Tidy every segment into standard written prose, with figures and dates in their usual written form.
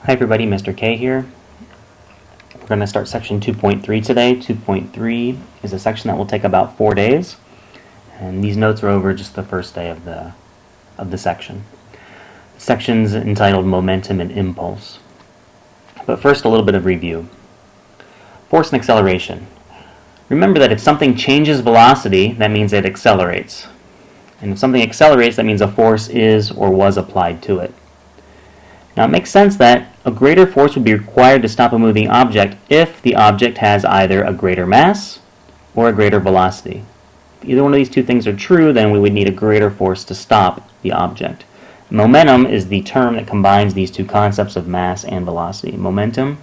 Hi everybody, Mr. K here. We're going to start section 2.3 today. 2.3 is a section that will take about 4 days, and these notes are over just the first day of the section. The section's entitled Momentum and Impulse. But first, a little bit of review. Force and acceleration. Remember that if something changes velocity, that means it accelerates. And if something accelerates, that means a force is or was applied to it. Now it makes sense that a greater force would be required to stop a moving object if the object has either a greater mass or a greater velocity. If either one of these two things are true, then we would need a greater force to stop the object. Momentum is the term that combines these two concepts of mass and velocity. Momentum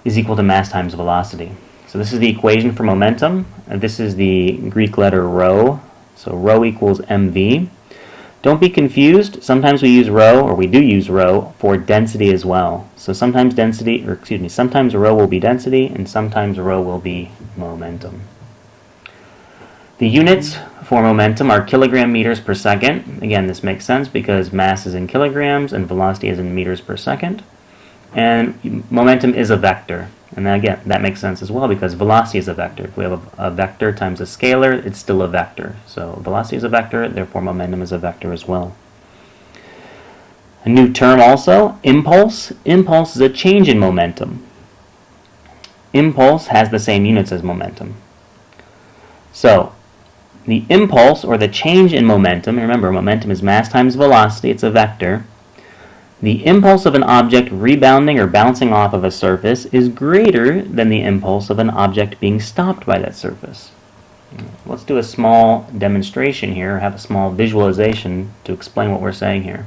is equal to mass times velocity. So this is the equation for momentum. This is the Greek letter rho. So rho equals mv. Don't be confused. Sometimes we use rho, or we do use rho, for density as well. So sometimes sometimes rho will be density, and sometimes rho will be momentum. The units for momentum are kilogram meters per second. Again, this makes sense because mass is in kilograms and velocity is in meters per second. And momentum is a vector. And then again, that makes sense as well because velocity is a vector. If we have a vector times a scalar, it's still a vector. So velocity is a vector, therefore momentum is a vector as well. A new term also, impulse. Impulse is a change in momentum. Impulse has the same units as momentum. So the impulse, or the change in momentum, remember momentum is mass times velocity, it's a vector. The impulse of an object rebounding or bouncing off of a surface is greater than the impulse of an object being stopped by that surface. Let's do a small demonstration here, have a small visualization to explain what we're saying here.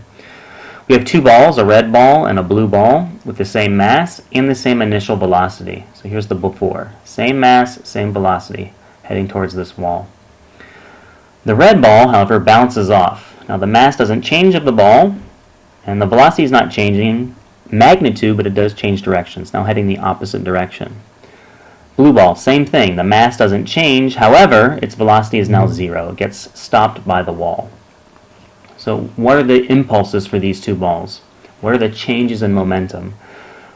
We have two balls, a red ball and a blue ball, with the same mass and the same initial velocity. So here's the before. Same mass, same velocity, heading towards this wall. The red ball, however, bounces off. Now the mass doesn't change of the ball, and the velocity is not changing magnitude, but it does change direction. It's now heading the opposite direction. Blue ball, same thing. The mass doesn't change. However, its velocity is now 0. It gets stopped by the wall. So what are the impulses for these two balls? What are the changes in momentum?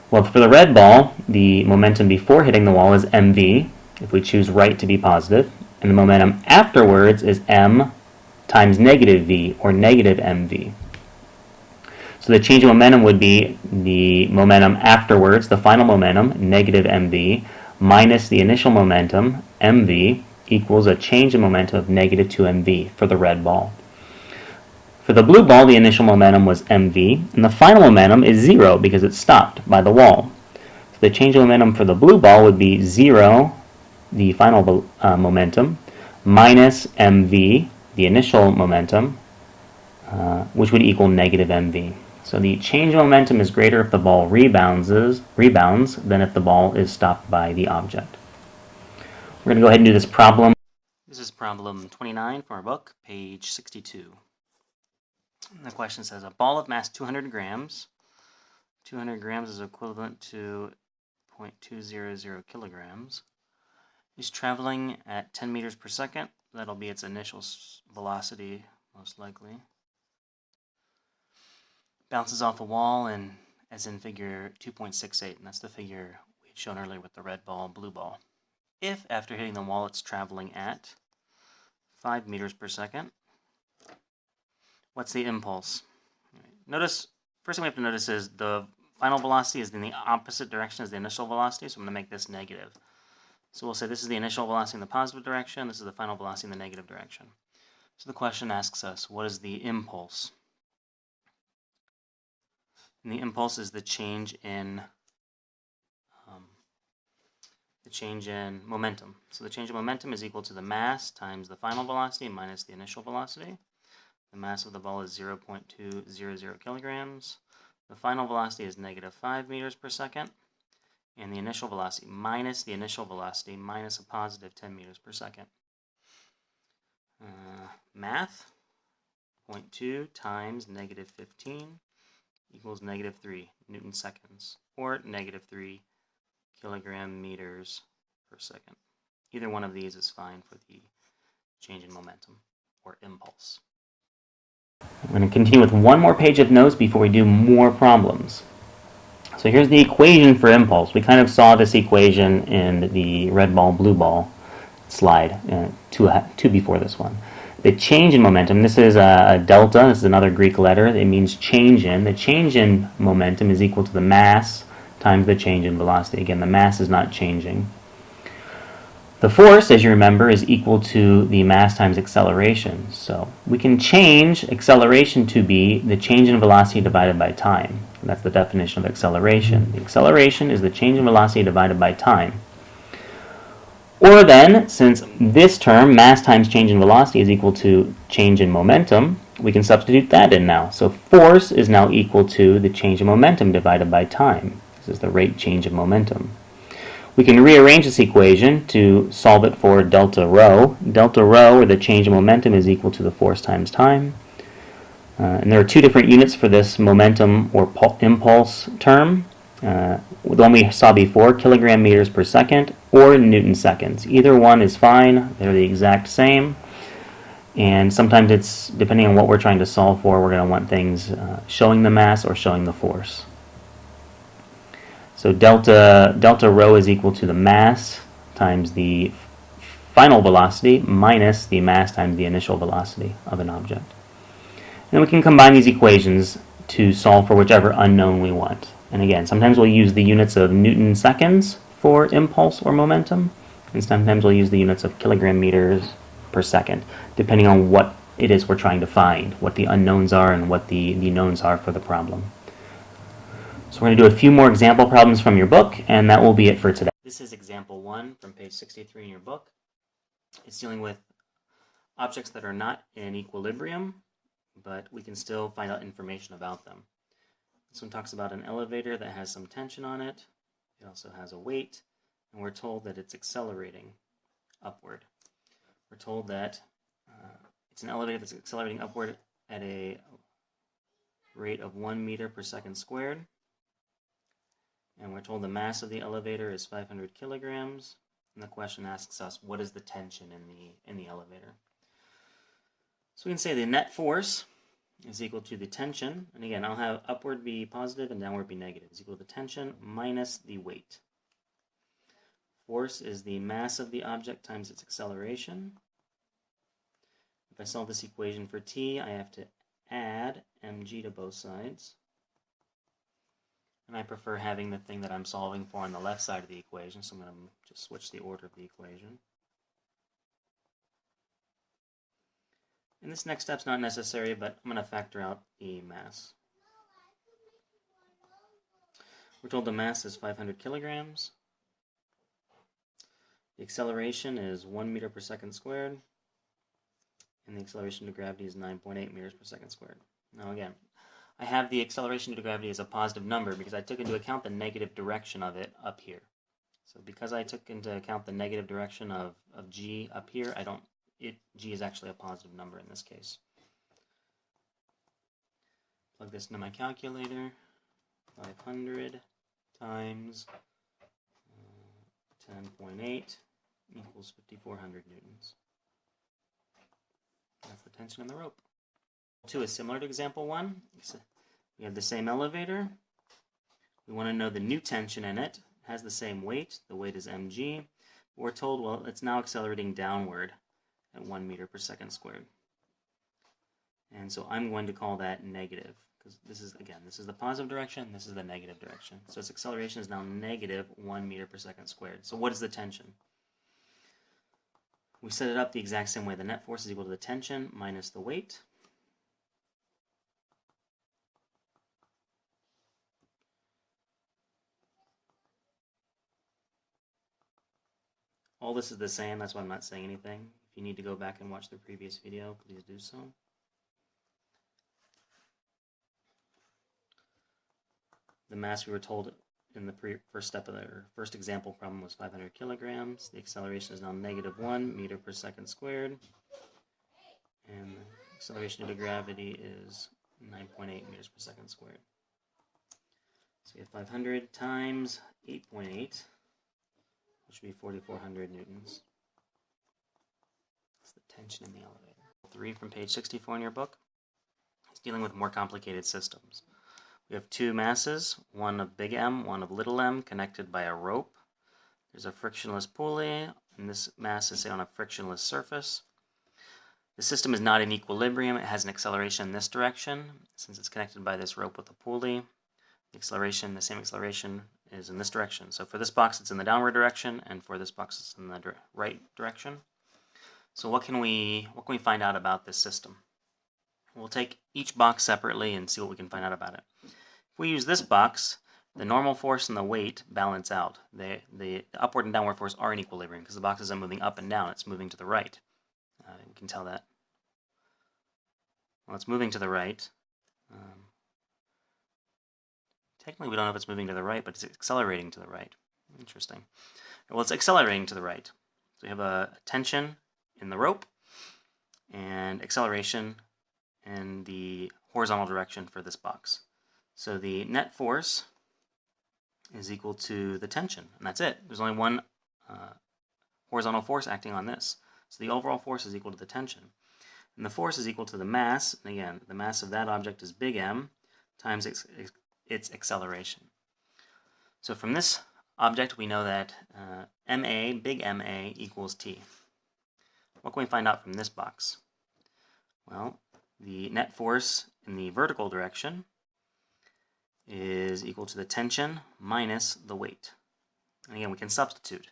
Well, for the red ball, the momentum before hitting the wall is mv, if we choose right to be positive. And the momentum afterwards is m times negative v, or negative mv. So the change in momentum would be the momentum afterwards, the final momentum, negative mv, minus the initial momentum, mv, equals a change in momentum of negative 2mv for the red ball. For the blue ball, the initial momentum was mv, and the final momentum is 0 because it's stopped by the wall. So the change in momentum for the blue ball would be 0, the final momentum, minus mv, the initial momentum, which would equal negative mv. So the change in momentum is greater if the ball rebounds than if the ball is stopped by the object. We're going to go ahead and do this problem. This is problem 29 from our book, page 62. And the question says, a ball of mass 200 grams. 200 grams is equivalent to 0.200 kilograms. Is traveling at 10 meters per second. That'll be its initial velocity, most likely. Bounces off a wall, and as in figure 2.68, and that's the figure we had shown earlier with the red ball, blue ball. If after hitting the wall it's traveling at 5 meters per second, what's the impulse? Notice, first thing we have to notice is the final velocity is in the opposite direction as the initial velocity, so I'm going to make this negative. So we'll say this is the initial velocity in the positive direction, this is the final velocity in the negative direction. So the question asks us, what is the impulse? And the impulse is the change in momentum. So the change in momentum is equal to the mass times the final velocity minus the initial velocity. The mass of the ball is 0.200 kilograms. The final velocity is negative 5 meters per second. And the initial velocity minus a positive 10 meters per second. Math, 0.2 times negative 15 equals negative 3 Newton seconds, or negative 3 kilogram meters per second. Either one of these is fine for the change in momentum, or impulse. We're going to continue with one more page of notes before we do more problems. So here's the equation for impulse. We kind of saw this equation in the red ball, blue ball slide, two before this one. The change in momentum, this is a delta, this is another Greek letter, it means change in. The change in momentum is equal to the mass times the change in velocity. Again, the mass is not changing. The force, as you remember, is equal to the mass times acceleration. So we can change acceleration to be the change in velocity divided by time. That's the definition of acceleration. The acceleration is the change in velocity divided by time. Or then, since this term, mass times change in velocity, is equal to change in momentum, we can substitute that in now. So force is now equal to the change in momentum divided by time. This is the rate change of momentum. We can rearrange this equation to solve it for delta rho. Delta rho, or the change in momentum, is equal to the force times time. And there are two different units for this momentum or impulse term. The one we saw before, kilogram meters per second, or Newton seconds. Either one is fine. They're the exact same. And sometimes it's, depending on what we're trying to solve for, we're going to want things showing the mass or showing the force. So delta rho is equal to the mass times the final velocity minus the mass times the initial velocity of an object. And we can combine these equations to solve for whichever unknown we want. And again, sometimes we'll use the units of Newton seconds for impulse or momentum, and sometimes we'll use the units of kilogram meters per second, depending on what it is we're trying to find, what the unknowns are and what the knowns are for the problem. So we're going to do a few more example problems from your book, and that will be it for today. This is example 1 from page 63 in your book. It's dealing with objects that are not in equilibrium, but we can still find out information about them. This one talks about an elevator that has some tension on it. It also has a weight, and we're told that it's accelerating upward. We're told that it's an elevator that's accelerating upward at a rate of 1 meter per second squared. And we're told the mass of the elevator is 500 kilograms. And the question asks us, what is the tension in the elevator? So we can say the net force is equal to the tension. And again, I'll have upward be positive and downward be negative. Is equal to the tension minus the weight. Force is the mass of the object times its acceleration. If I solve this equation for t, I have to add mg to both sides. And I prefer having the thing that I'm solving for on the left side of the equation, so I'm going to just switch the order of the equation. And this next step's not necessary, but I'm going to factor out the mass. We're told the mass is 500 kilograms. The acceleration is 1 meter per second squared. And the acceleration due to gravity is 9.8 meters per second squared. Now again, I have the acceleration due to gravity as a positive number because I took into account the negative direction of it up here. So because I took into account the negative direction of g up here, g is actually a positive number in this case. Plug this into my calculator. 500 times 10.8 equals 5,400 newtons. That's the tension in the rope. 2 is similar to example 1. We have the same elevator. We want to know the new tension in it. It has the same weight. The weight is mg. We're told, well, it's now accelerating downward at 1 meter per second squared. And so I'm going to call that negative, because this is the positive direction, this is the negative direction. So its acceleration is now negative 1 meter per second squared. So what is the tension? We set it up the exact same way. The net force is equal to the tension minus the weight. All this is the same, that's why I'm not saying anything. If you need to go back and watch the previous video, please do so. The mass we were told in the first step of the first example problem was 500 kilograms. The acceleration is now negative 1 meter per second squared. And the acceleration due to gravity is 9.8 meters per second squared. So we have 500 times 8.8. Which would be 4,400 newtons. That's the tension in the elevator. 3 from page 64 in your book is dealing with more complicated systems. We have two masses, one of big M, one of little m, connected by a rope. There's a frictionless pulley, and this mass is on a frictionless surface. The system is not in equilibrium. It has an acceleration in this direction. Since it's connected by this rope with a pulley, the same acceleration is in this direction. So for this box, it's in the downward direction, and for this box, it's in the right direction. So what can we find out about this system? We'll take each box separately and see what we can find out about it. If we use this box, the normal force and the weight balance out. The upward and downward force are in equilibrium because the box isn't moving up and down, it's moving to the right. We can tell that. Well, it's moving to the right. Technically, we don't know if it's moving to the right, but it's accelerating to the right. Interesting. Well, it's accelerating to the right. So we have a tension in the rope and acceleration in the horizontal direction for this box. So the net force is equal to the tension, and that's it. There's only one horizontal force acting on this. So the overall force is equal to the tension. And the force is equal to the mass, and again, the mass of that object is big M times its acceleration. So from this object, we know that MA, big MA, equals T. What can we find out from this box? Well, the net force in the vertical direction is equal to the tension minus the weight. And again, we can substitute.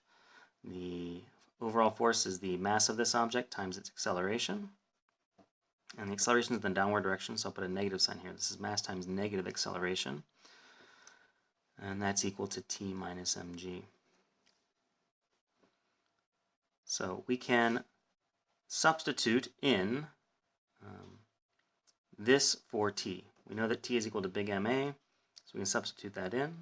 The overall force is the mass of this object times its acceleration. And the acceleration is in the downward direction, so I'll put a negative sign here. This is mass times negative acceleration. And that's equal to T minus mg. So we can substitute in this for T. We know that T is equal to big MA, so we can substitute that in.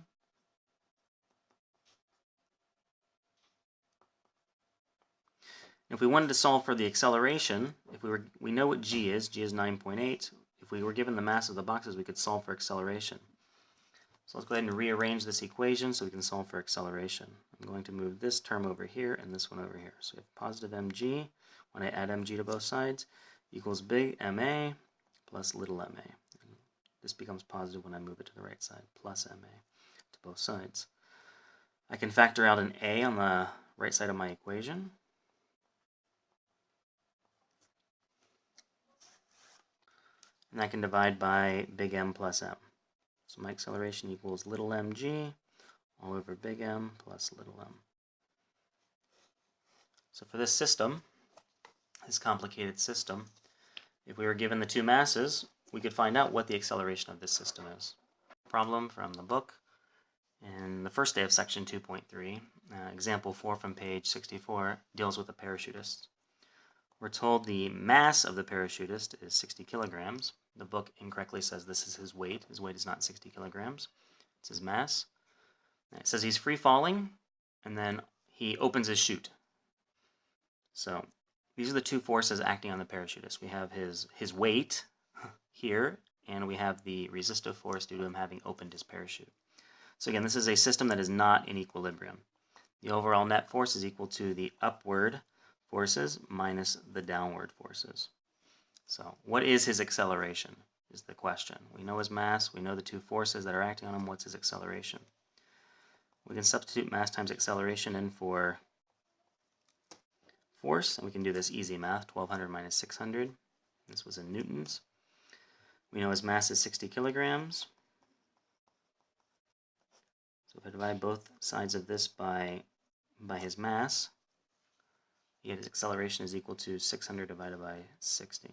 If we wanted to solve for the acceleration, we know what g is 9.8. If we were given the mass of the boxes, we could solve for acceleration. So let's go ahead and rearrange this equation so we can solve for acceleration. I'm going to move this term over here and this one over here. So we have positive mg, when I add mg to both sides, equals big ma plus little ma. And this becomes positive when I move it to the right side, plus ma to both sides. I can factor out an a on the right side of my equation. And I can divide by big M plus M. So my acceleration equals little mg all over big M plus little m. So for this system, this complicated system, if we were given the two masses, we could find out what the acceleration of this system is. Problem from the book in the first day of section 2.3, example 4 from page 64, deals with a parachutist. We're told the mass of the parachutist is 60 kilograms. The book incorrectly says this is his weight. His weight is not 60 kilograms. It's his mass. It says he's free falling, and then he opens his chute. So these are the two forces acting on the parachutist. We have his weight here, and we have the resistive force due to him having opened his parachute. So again, this is a system that is not in equilibrium. The overall net force is equal to the upward forces minus the downward forces. So what is his acceleration is the question. We know his mass, we know the two forces that are acting on him. What's his acceleration? We can substitute mass times acceleration in for force, and we can do this easy math, 1200 minus 600. This was in newtons. We know his mass is 60 kilograms. So if I divide both sides of this by his mass, yet his acceleration is equal to 600 divided by 60,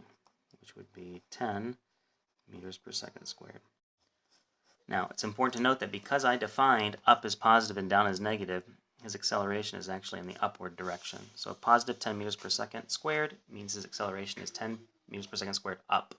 which would be 10 meters per second squared. Now, it's important to note that because I defined up as positive and down as negative, his acceleration is actually in the upward direction. So positive 10 meters per second squared means his acceleration is 10 meters per second squared up.